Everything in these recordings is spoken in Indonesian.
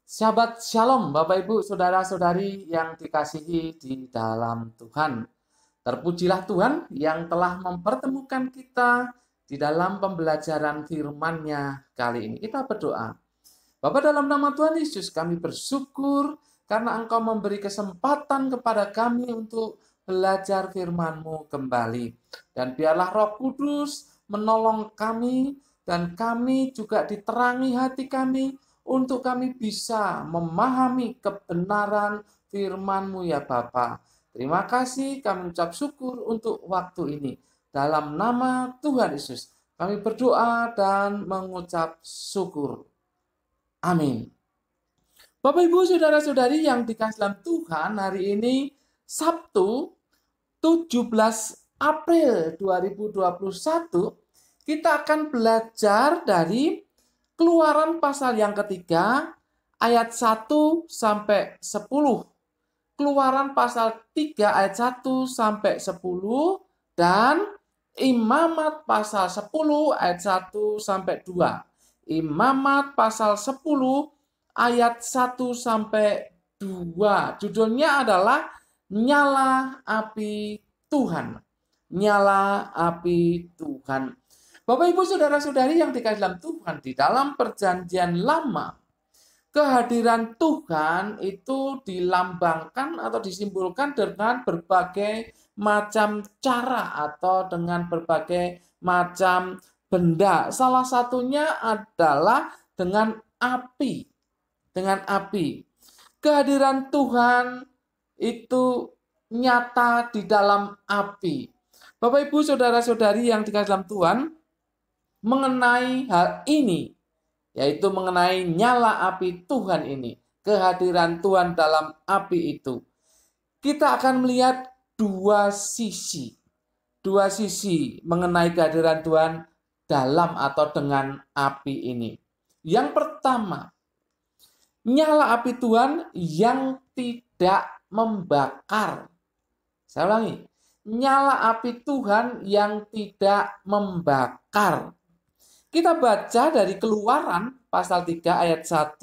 Shabbat Shalom, Bapak Ibu, Saudara-saudari yang dikasihi di dalam Tuhan. Terpujilah Tuhan yang telah mempertemukan kita di dalam pembelajaran firman-Nya kali ini. Kita berdoa. Bapa, dalam nama Tuhan Yesus kami bersyukur karena Engkau memberi kesempatan kepada kami untuk belajar firman-Mu kembali. Dan biarlah Roh Kudus menolong kami dan kami juga diterangi hati kami untuk kami bisa memahami kebenaran firman-Mu ya Bapa. Terima kasih, kami ucap syukur untuk waktu ini. Dalam nama Tuhan Yesus, kami berdoa dan mengucap syukur. Amin. Bapak Ibu Saudara-saudari yang dikasihi dalam Tuhan, hari ini Sabtu 17 April 2021, kita akan belajar dari Keluaran pasal yang ketiga, ayat 1 sampai 10. Keluaran pasal 3 ayat 1 sampai 10 dan Imamat pasal 10 ayat 1 sampai 2. Imamat pasal 10 ayat 1 sampai 2. Judulnya adalah Nyala Api Tuhan. Nyala Api Tuhan. Bapak Ibu Saudara-saudari yang dikasihi dalam Tuhan, di dalam perjanjian lama, kehadiran Tuhan itu dilambangkan atau disimbolkan dengan berbagai macam cara atau dengan berbagai macam benda. Salah satunya adalah dengan api. Dengan api. Kehadiran Tuhan itu nyata di dalam api. Bapak Ibu Saudara-saudari yang dikasihi dalam Tuhan, mengenai hal ini, yaitu mengenai nyala api Tuhan ini, kehadiran Tuhan dalam api itu, kita akan melihat dua sisi mengenai kehadiran Tuhan dalam atau dengan api ini. Yang pertama, nyala api Tuhan yang tidak membakar. Saya ulangi, nyala api Tuhan yang tidak membakar. Kita baca dari Keluaran pasal 3 ayat 1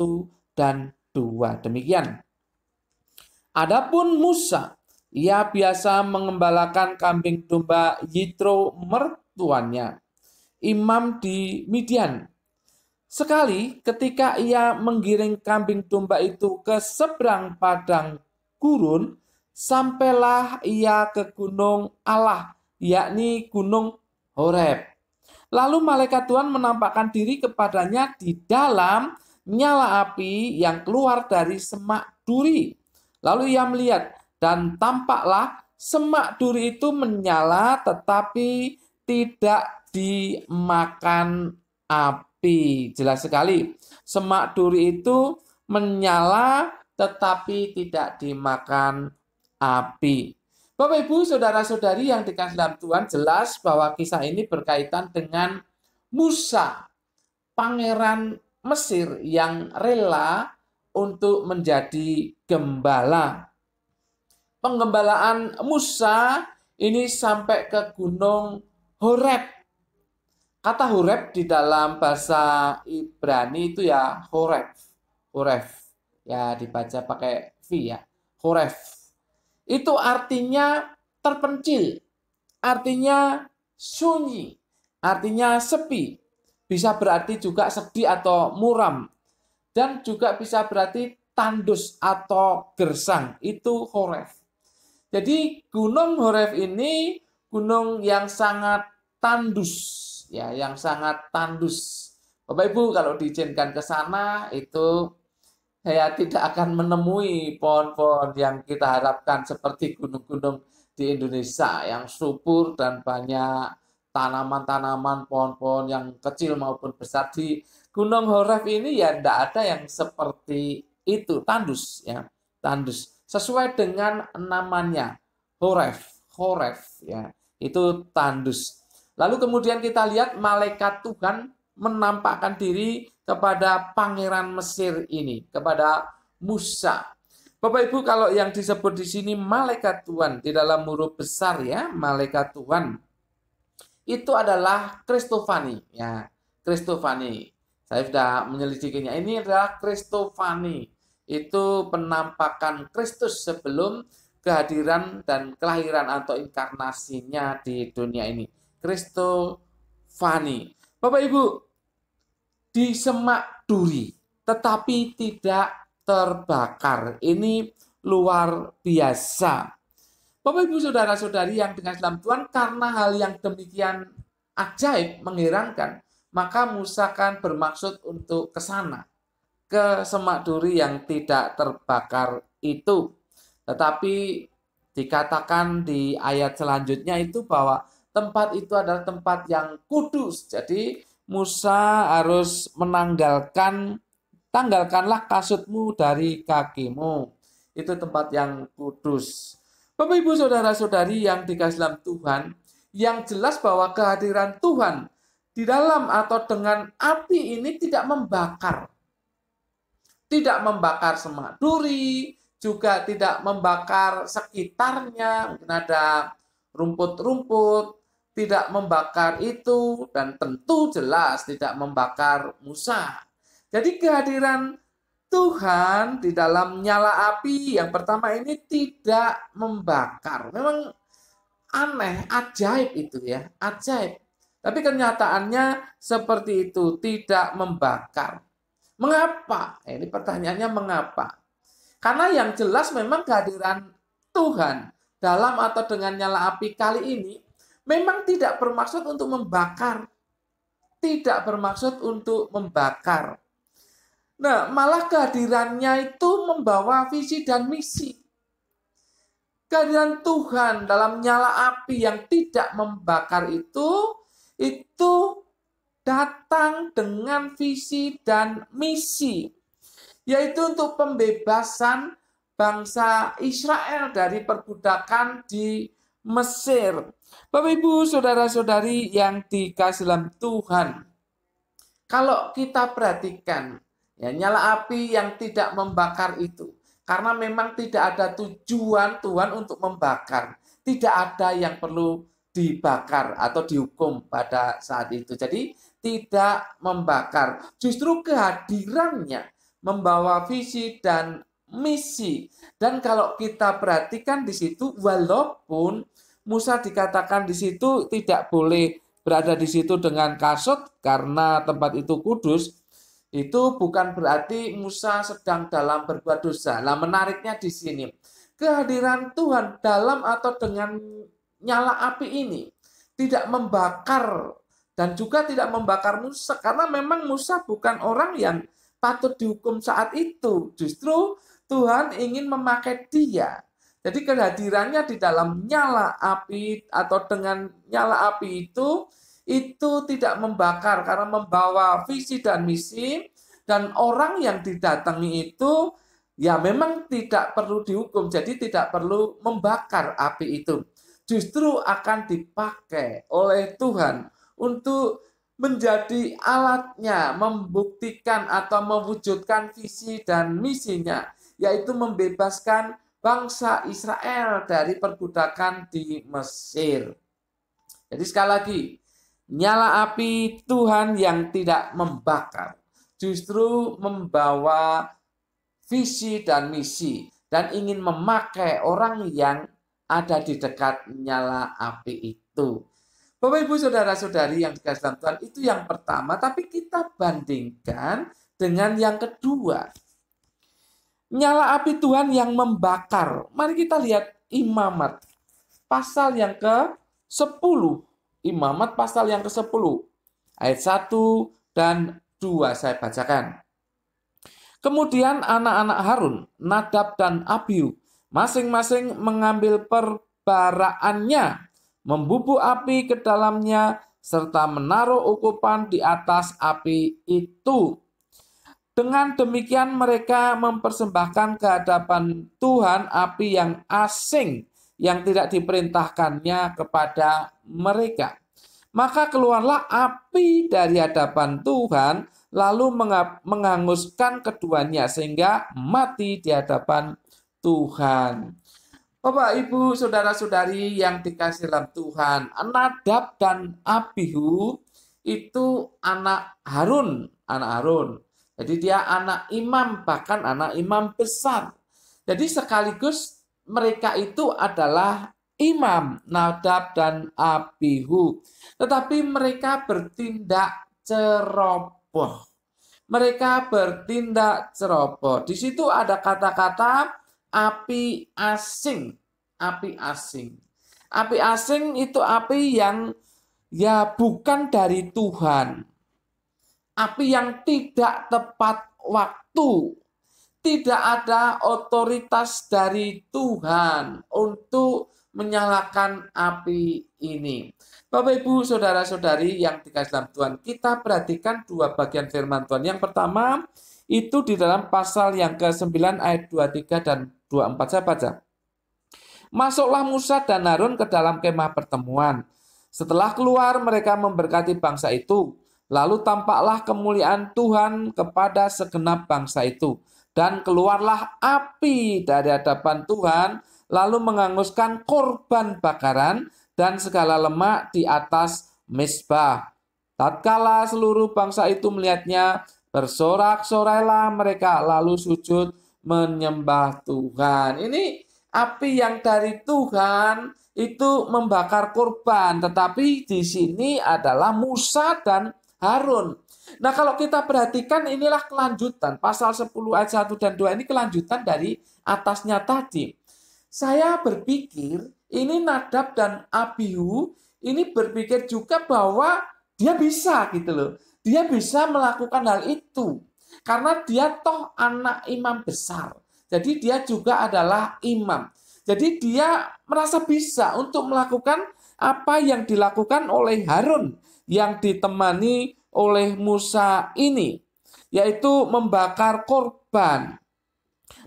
dan 2. Demikian. Adapun Musa, ia biasa mengembalakan kambing domba Yitro mertuanya, imam di Midian. Sekali ketika ia menggiring kambing domba itu ke seberang padang gurun, sampailah ia ke gunung Allah, yakni gunung Horeb. Lalu malaikat Tuhan menampakkan diri kepadanya di dalam nyala api yang keluar dari semak duri. Lalu ia melihat dan tampaklah semak duri itu menyala tetapi tidak dimakan api. Jelas sekali, semak duri itu menyala tetapi tidak dimakan api. Bapak Ibu Saudara-saudari yang dikasihi dalam Tuhan, jelas bahwa kisah ini berkaitan dengan Musa, pangeran Mesir yang rela untuk menjadi gembala. Penggembalaan Musa ini sampai ke gunung Horeb. Kata Horeb di dalam bahasa Ibrani itu ya Horeb. Horeb. Ya dibaca pakai V ya. Horeb. Itu artinya terpencil, artinya sunyi, artinya sepi. Bisa berarti juga sedih atau muram. Dan juga bisa berarti tandus atau gersang. Itu Horeb. Jadi gunung Horeb ini gunung yang sangat tandus. Ya, yang sangat tandus. Bapak Ibu kalau diizinkan ke sana itu saya tidak akan menemui pohon-pohon yang kita harapkan seperti gunung-gunung di Indonesia yang subur dan banyak tanaman-tanaman, pohon-pohon yang kecil maupun besar. Di Gunung Horeb ini ya tidak ada yang seperti itu, tandus ya, tandus. Sesuai dengan namanya, Horeb, Horeb ya, itu tandus. Lalu kemudian kita lihat malaikat Tuhan menampakkan diri kepada pangeran Mesir ini, kepada Musa. Bapak Ibu, kalau yang disebut di sini malaikat Tuhan di dalam huruf besar ya, malaikat Tuhan itu adalah Kristofani ya, Kristofani. Saya sudah menyelidikinya. Ini adalah Kristofani. Itu penampakan Kristus sebelum kehadiran dan kelahiran atau inkarnasinya di dunia ini. Kristofani. Bapak Ibu, di semak duri, tetapi tidak terbakar. Ini luar biasa. Bapak Ibu saudara-saudari yang dengan dalam Tuhan, karena hal yang demikian ajaib, mengherankan, maka Musa kan bermaksud untuk ke sana, ke semak duri yang tidak terbakar itu. Tetapi dikatakan di ayat selanjutnya itu bahwa tempat itu adalah tempat yang kudus. Jadi Musa harus tanggalkanlah kasutmu dari kakimu. Itu tempat yang kudus. Bapak Ibu saudara-saudari yang dikasihi dalam Tuhan, yang jelas bahwa kehadiran Tuhan di dalam atau dengan api ini tidak membakar. Tidak membakar semak duri, juga tidak membakar sekitarnya, mungkin ada rumput-rumput, tidak membakar itu, dan tentu jelas tidak membakar Musa. Jadi kehadiran Tuhan di dalam nyala api yang pertama ini tidak membakar. Memang aneh, ajaib itu ya, ajaib. Tapi kenyataannya seperti itu, tidak membakar. Mengapa? Ini pertanyaannya mengapa? Karena yang jelas memang kehadiran Tuhan dalam atau dengan nyala api kali ini memang tidak bermaksud untuk membakar. Tidak bermaksud untuk membakar. Nah, malah kehadirannya itu membawa visi dan misi. Kehadiran Tuhan dalam nyala api yang tidak membakar itu datang dengan visi dan misi, yaitu untuk pembebasan bangsa Israel dari perbudakan di Mesir. Bapak Ibu saudara-saudari yang dikasihi dalam Tuhan, kalau kita perhatikan ya, nyala api yang tidak membakar itu, karena memang tidak ada tujuan Tuhan untuk membakar. Tidak ada yang perlu dibakar atau dihukum pada saat itu. Jadi tidak membakar. Justru kehadirannya membawa visi dan misi. Dan kalau kita perhatikan di situ, walaupun Musa dikatakan di situ tidak boleh berada di situ dengan kasut karena tempat itu kudus, itu bukan berarti Musa sedang dalam berbuat dosa. Nah, menariknya di sini, kehadiran Tuhan dalam atau dengan nyala api ini tidak membakar dan juga tidak membakar Musa, karena memang Musa bukan orang yang patut dihukum saat itu. Justru Tuhan ingin memakai dia. Jadi kehadirannya di dalam nyala api atau dengan nyala api itu tidak membakar karena membawa visi dan misi, dan orang yang didatangi itu ya memang tidak perlu dihukum, jadi tidak perlu membakar api itu. Justru akan dipakai oleh Tuhan untuk menjadi alatnya membuktikan atau mewujudkan visi dan misinya, yaitu membebaskan bangsa Israel dari perbudakan di Mesir. Jadi sekali lagi, nyala api Tuhan yang tidak membakar, justru membawa visi dan misi dan ingin memakai orang yang ada di dekat nyala api itu. Bapak Ibu saudara-saudari yang dikasihi dalam Tuhan, itu yang pertama, tapi kita bandingkan dengan yang kedua. Nyala api Tuhan yang membakar. Mari kita lihat Imamat pasal yang ke-10. Imamat pasal yang ke-10. Ayat 1 dan 2 saya bacakan. Kemudian anak-anak Harun, Nadab dan Abihu, masing-masing mengambil perbaraannya, membubuk api ke dalamnya, serta menaruh ukupan di atas api itu. Dengan demikian mereka mempersembahkan ke hadapan Tuhan api yang asing yang tidak diperintahkannya kepada mereka. Maka keluarlah api dari hadapan Tuhan, lalu menghanguskan keduanya sehingga mati di hadapan Tuhan. Bapak, Ibu, saudara-saudari yang dikasihi dalam Tuhan, Nadab dan Abihu itu anak Harun anak Harun. Jadi dia anak imam, bahkan anak imam besar. Jadi sekaligus mereka itu adalah imam, Nadab dan Abihu. Tetapi mereka bertindak ceroboh. Mereka bertindak ceroboh. Di situ ada kata-kata api asing. Api asing. Api asing itu api yang ya bukan dari Tuhan. Api yang tidak tepat waktu. Tidak ada otoritas dari Tuhan untuk menyalakan api ini. Bapak, Ibu, saudara-saudari yang dikasihi dalam Tuhan, kita perhatikan dua bagian firman Tuhan. Yang pertama, itu di dalam pasal yang ke-9 ayat 23 dan 24. Saya baca. Masuklah Musa dan Harun ke dalam kemah pertemuan. Setelah keluar, mereka memberkati bangsa itu. Lalu tampaklah kemuliaan Tuhan kepada segenap bangsa itu. Dan keluarlah api dari hadapan Tuhan, lalu menghanguskan korban bakaran dan segala lemak di atas mezbah. Tatkala seluruh bangsa itu melihatnya, bersorak-sorailah mereka, lalu sujud menyembah Tuhan. Ini api yang dari Tuhan itu membakar korban, tetapi di sini adalah Musa dan Harun. Nah, kalau kita perhatikan, inilah kelanjutan. Pasal 10 ayat 1 dan 2 ini kelanjutan dari atasnya tadi. Saya berpikir ini Nadab dan Abihu ini berpikir juga bahwa dia bisa gitu loh. Dia bisa melakukan hal itu. Karena dia toh anak imam besar. Jadi dia juga adalah imam. Jadi dia merasa bisa untuk melakukan apa yang dilakukan oleh Harun yang ditemani oleh Musa ini, yaitu membakar korban,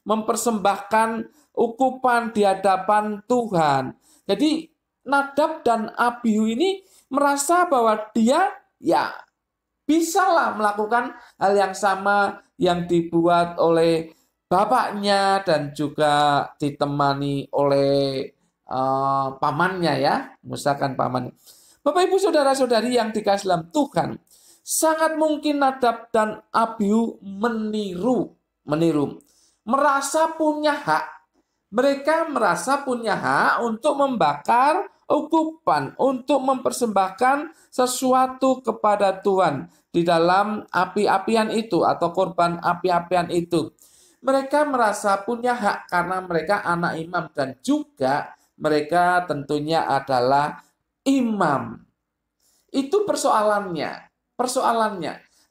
mempersembahkan ukupan di hadapan Tuhan. Jadi Nadab dan Abihu ini merasa bahwa dia ya bisalah melakukan hal yang sama yang dibuat oleh bapaknya dan juga ditemani oleh pamannya ya, Musa kan pamannya. Bapak, Ibu, saudara-saudari yang dikasihi dalam Tuhan, sangat mungkin Nadab dan Abihu meniru, merasa punya hak. Mereka merasa punya hak untuk membakar ukupan, untuk mempersembahkan sesuatu kepada Tuhan di dalam api-apian itu atau korban api-apian itu. Mereka merasa punya hak karena mereka anak imam dan juga mereka tentunya adalah imam. Itu persoalannya.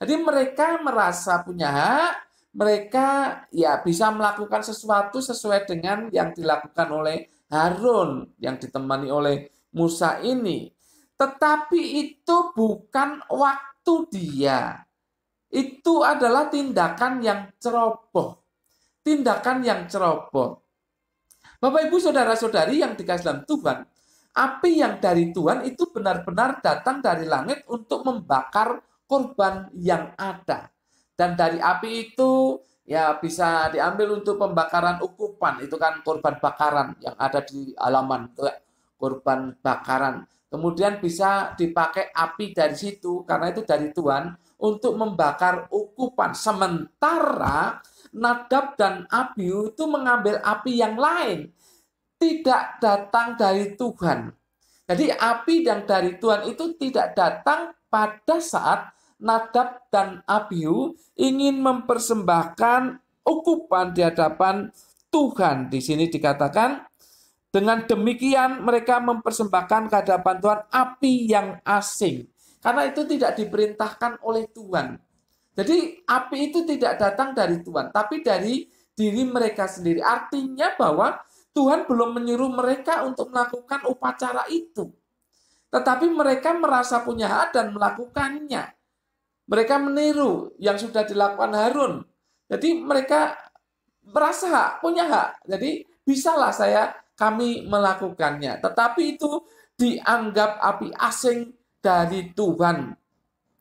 Jadi mereka merasa punya hak, mereka ya bisa melakukan sesuatu sesuai dengan yang dilakukan oleh Harun yang ditemani oleh Musa ini. Tetapi itu bukan waktu dia. Itu adalah tindakan yang ceroboh. Bapak, Ibu, saudara-saudari yang dikasihi dalam Tuhan, api yang dari Tuhan itu benar-benar datang dari langit untuk membakar korban yang ada. Dan dari api itu ya bisa diambil untuk pembakaran ukupan. Itu kan korban bakaran yang ada di halaman. Korban bakaran. Kemudian bisa dipakai api dari situ karena itu dari Tuhan untuk membakar ukupan. Sementara Nadab dan Abihu itu mengambil api yang lain. Tidak datang dari Tuhan. Jadi api yang dari Tuhan itu tidak datang pada saat Nadab dan Abihu ingin mempersembahkan ukupan di hadapan Tuhan. Di sini dikatakan, dengan demikian mereka mempersembahkan ke hadapan Tuhan api yang asing. Karena itu tidak diperintahkan oleh Tuhan. Jadi api itu tidak datang dari Tuhan, tapi dari diri mereka sendiri. Artinya bahwa Tuhan belum menyuruh mereka untuk melakukan upacara itu. Tetapi mereka merasa punya hak dan melakukannya. Mereka meniru yang sudah dilakukan Harun. Jadi mereka merasa hak, punya hak. Jadi bisalah kami melakukannya. Tetapi itu dianggap api asing dari Tuhan.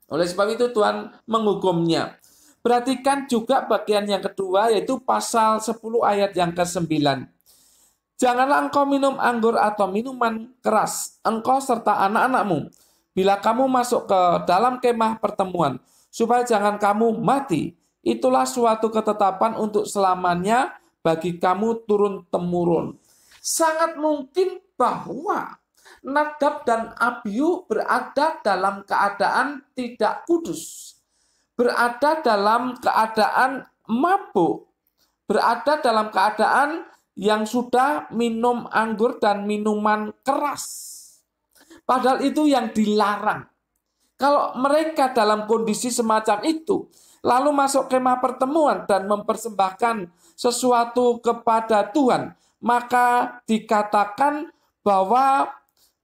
Oleh sebab itu Tuhan menghukumnya. Perhatikan juga bagian yang kedua, yaitu pasal 10 ayat yang ke-9. Janganlah engkau minum anggur atau minuman keras, engkau serta anak-anakmu. Bila kamu masuk ke dalam kemah pertemuan, supaya jangan kamu mati. Itulah suatu ketetapan untuk selamanya bagi kamu turun-temurun. Sangat mungkin bahwa Nadab dan Abihu berada dalam keadaan tidak kudus, berada dalam keadaan mabuk, berada dalam keadaan yang sudah minum anggur dan minuman keras. Padahal itu yang dilarang. Kalau mereka dalam kondisi semacam itu, lalu masuk kemah pertemuan dan mempersembahkan sesuatu kepada Tuhan, maka dikatakan bahwa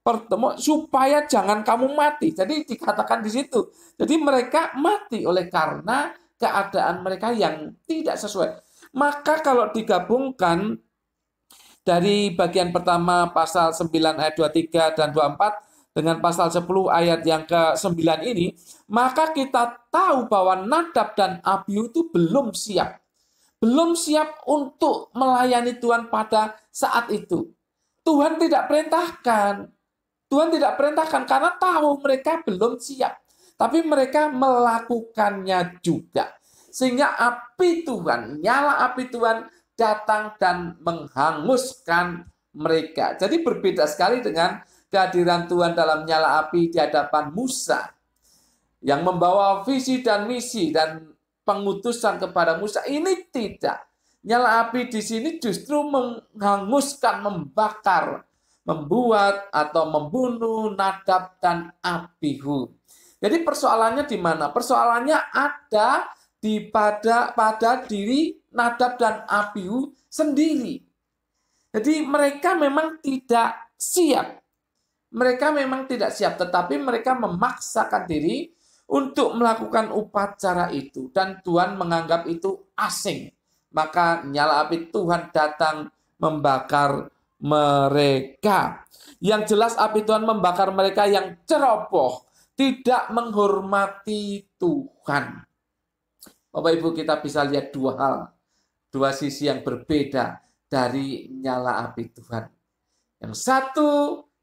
pertemuan supaya jangan kamu mati. Jadi dikatakan di situ. Jadi mereka mati oleh karena keadaan mereka yang tidak sesuai. Maka kalau digabungkan dari bagian pertama pasal 9 ayat 23 dan 24 dengan pasal 10 ayat yang ke-9 ini, maka kita tahu bahwa Nadab dan Abihu itu belum siap. Belum siap untuk melayani Tuhan pada saat itu. Tuhan tidak perintahkan. Tuhan tidak perintahkan karena tahu mereka belum siap. Tapi mereka melakukannya juga. Sehingga api Tuhan, nyala api Tuhan datang dan menghanguskan mereka. Jadi berbeda sekali dengan kehadiran Tuhan dalam nyala api di hadapan Musa yang membawa visi dan misi dan pengutusan kepada Musa. Ini tidak. Nyala api di sini justru menghanguskan, membakar, membuat atau membunuh Nadab dan Abihu. Jadi persoalannya di mana? Persoalannya ada pada diri Nadab dan Abihu sendiri. Jadi mereka memang tidak siap. Mereka memang tidak siap, tetapi mereka memaksakan diri untuk melakukan upacara itu. Dan Tuhan menganggap itu asing. Maka nyala api Tuhan datang membakar mereka. Yang jelas api Tuhan membakar mereka yang ceroboh, tidak menghormati Tuhan. Bapak Ibu, kita bisa lihat dua hal, dua sisi yang berbeda dari nyala api Tuhan. Yang satu,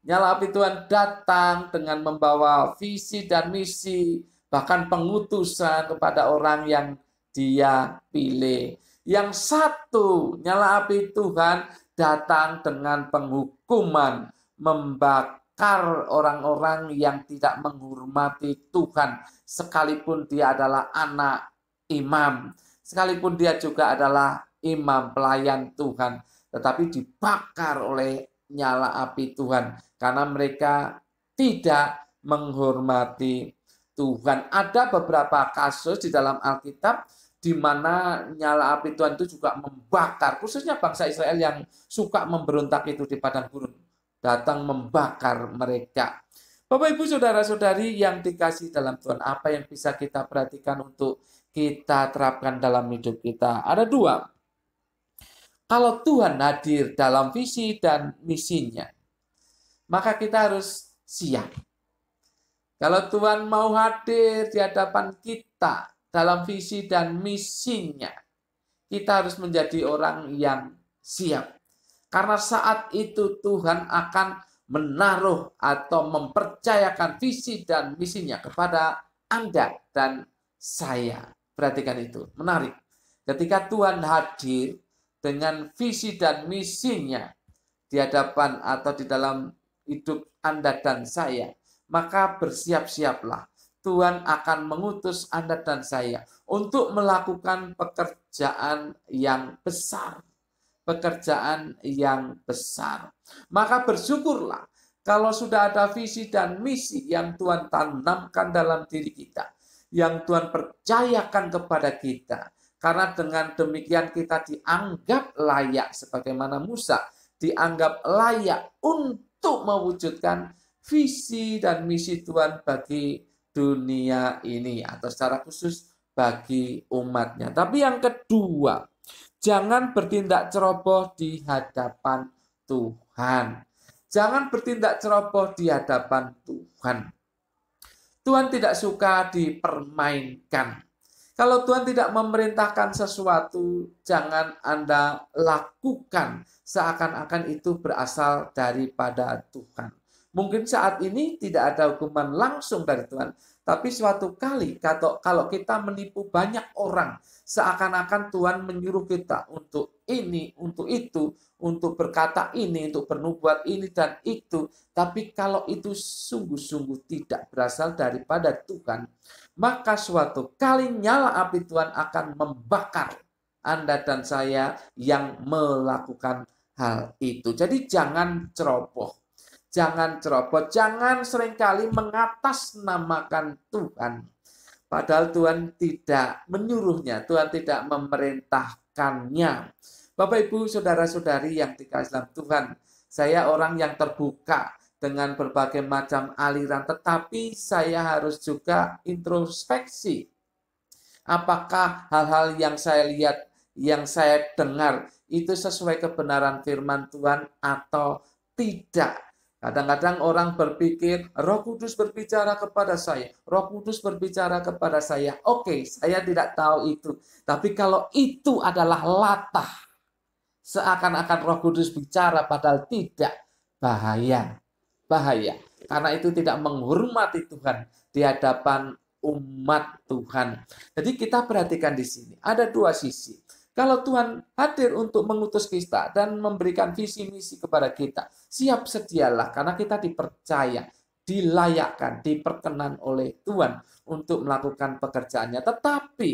nyala api Tuhan datang dengan membawa visi dan misi, bahkan pengutusan kepada orang yang Dia pilih. Yang satu, nyala api Tuhan datang dengan penghukuman, membakar orang-orang yang tidak menghormati Tuhan, sekalipun dia adalah anak imam, sekalipun dia juga adalah imam pelayan Tuhan, tetapi dibakar oleh nyala api Tuhan karena mereka tidak menghormati Tuhan. Ada beberapa kasus di dalam Alkitab di mana nyala api Tuhan itu juga membakar, khususnya bangsa Israel yang suka memberontak itu di padang gurun, datang membakar mereka. Bapak Ibu saudara-saudari yang dikasihi dalam Tuhan, apa yang bisa kita perhatikan untuk kita terapkan dalam hidup kita? Ada dua. Kalau Tuhan hadir dalam visi dan misinya, maka kita harus siap. Kalau Tuhan mau hadir di hadapan kita dalam visi dan misinya, kita harus menjadi orang yang siap. Karena saat itu Tuhan akan menaruh atau mempercayakan visi dan misinya kepada Anda dan saya. Perhatikan itu, menarik. Ketika Tuhan hadir dengan visi dan misinya di hadapan atau di dalam hidup Anda dan saya, maka bersiap-siaplah. Tuhan akan mengutus Anda dan saya untuk melakukan pekerjaan yang besar. Pekerjaan yang besar. Maka bersyukurlah kalau sudah ada visi dan misi yang Tuhan tanamkan dalam diri kita, yang Tuhan percayakan kepada kita. Karena dengan demikian kita dianggap layak, sebagaimana Musa dianggap layak untuk mewujudkan visi dan misi Tuhan bagi dunia ini, atau secara khusus bagi umatnya. Tapi yang kedua, jangan bertindak ceroboh di hadapan Tuhan. Jangan bertindak ceroboh di hadapan Tuhan. Tuhan tidak suka dipermainkan. Kalau Tuhan tidak memerintahkan sesuatu, jangan Anda lakukan seakan-akan itu berasal daripada Tuhan. Mungkin saat ini tidak ada hukuman langsung dari Tuhan, Tapi suatu kali kalau kita menipu banyak orang, seakan-akan Tuhan menyuruh kita untuk ini, untuk itu, untuk berkata ini, untuk bernubuat ini dan itu. Tapi kalau itu sungguh-sungguh tidak berasal daripada Tuhan, maka suatu kali nyala api Tuhan akan membakar Anda dan saya yang melakukan hal itu. Jadi jangan ceroboh. Jangan ceroboh, jangan seringkali mengatasnamakan Tuhan. Padahal Tuhan tidak menyuruhnya, Tuhan tidak memerintahkannya. Bapak, Ibu, Saudara-saudari yang dikasihi dalam Tuhan, saya orang yang terbuka dengan berbagai macam aliran, tetapi saya harus juga introspeksi. Apakah hal-hal yang saya lihat, yang saya dengar, itu sesuai kebenaran firman Tuhan atau tidak? Kadang-kadang orang berpikir, Roh Kudus berbicara kepada saya. Roh Kudus berbicara kepada saya. Oke, saya tidak tahu itu. Tapi kalau itu adalah latah, seakan-akan Roh Kudus bicara padahal tidak, bahaya. Bahaya. Karena itu tidak menghormati Tuhan di hadapan umat Tuhan. Jadi kita perhatikan di sini. Ada dua sisi. Kalau Tuhan hadir untuk mengutus kita dan memberikan visi misi kepada kita, siap sedialah karena kita dipercaya, dilayakkan, diperkenan oleh Tuhan untuk melakukan pekerjaannya. Tetapi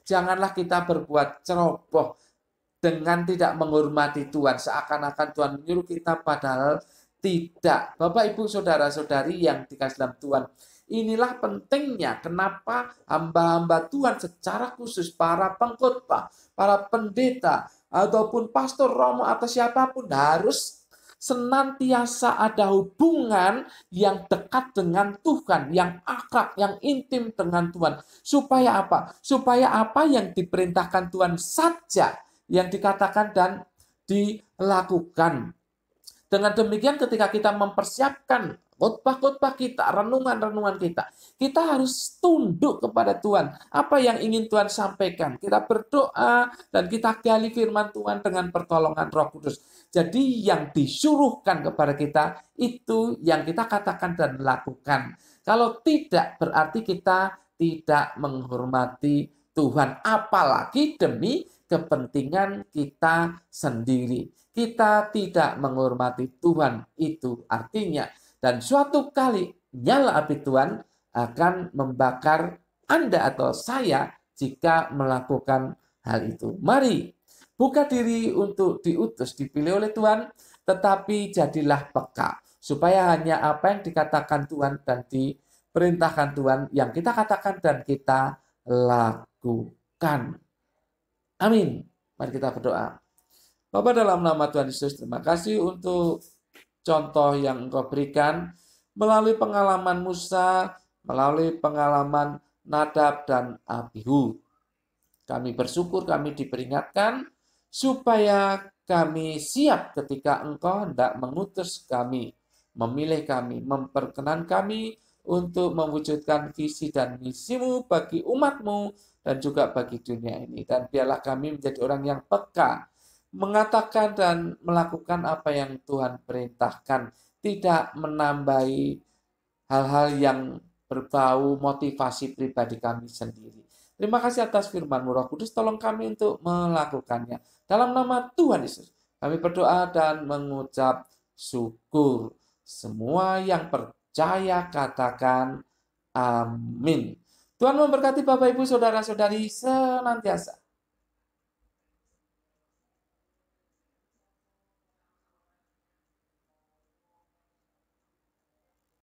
janganlah kita berbuat ceroboh dengan tidak menghormati Tuhan, seakan-akan Tuhan menyuruh kita padahal tidak. Bapak, Ibu, Saudara-saudari yang dikasihi dalam Tuhan, inilah pentingnya kenapa hamba-hamba Tuhan secara khusus para pengkhotbah, para pendeta, ataupun pastor romo atau siapapun harus senantiasa ada hubungan yang dekat dengan Tuhan, yang akrab, yang intim dengan Tuhan. Supaya apa? Supaya apa yang diperintahkan Tuhan saja yang dikatakan dan dilakukan. Dengan demikian ketika kita mempersiapkan khotbah-khotbah kita, renungan-renungan kita harus tunduk kepada Tuhan. Apa yang ingin Tuhan sampaikan? Kita berdoa dan kita gali firman Tuhan dengan pertolongan Roh Kudus. Jadi yang disuruhkan kepada kita itu yang kita katakan dan lakukan. Kalau tidak berarti kita tidak menghormati Tuhan, apalagi demi kepentingan kita sendiri. Kita tidak menghormati Tuhan, itu artinya. Dan suatu kali nyala api Tuhan akan membakar Anda atau saya jika melakukan hal itu. Mari buka diri untuk diutus, dipilih oleh Tuhan, tetapi jadilah peka. Supaya hanya apa yang dikatakan Tuhan dan diperintahkan Tuhan yang kita katakan dan kita lakukan. Amin. Mari kita berdoa. Bapa, dalam nama Tuhan Yesus, terima kasih untuk contoh yang Engkau berikan melalui pengalaman Musa, melalui pengalaman Nadab dan Abihu. Kami bersyukur kami diperingatkan supaya kami siap ketika Engkau hendak mengutus kami, memilih kami, memperkenan kami untuk mewujudkan visi dan misimu bagi umatmu dan juga bagi dunia ini. Dan biarlah kami menjadi orang yang peka, mengatakan dan melakukan apa yang Tuhan perintahkan, tidak menambahi hal-hal yang berbau motivasi pribadi kami sendiri. Terima kasih atas firman-Mu, Roh Kudus, tolong kami untuk melakukannya. Dalam nama Tuhan Yesus, kami berdoa dan mengucap syukur. Semua yang percaya katakan amin. Tuhan memberkati Bapak, Ibu, Saudara-saudari senantiasa.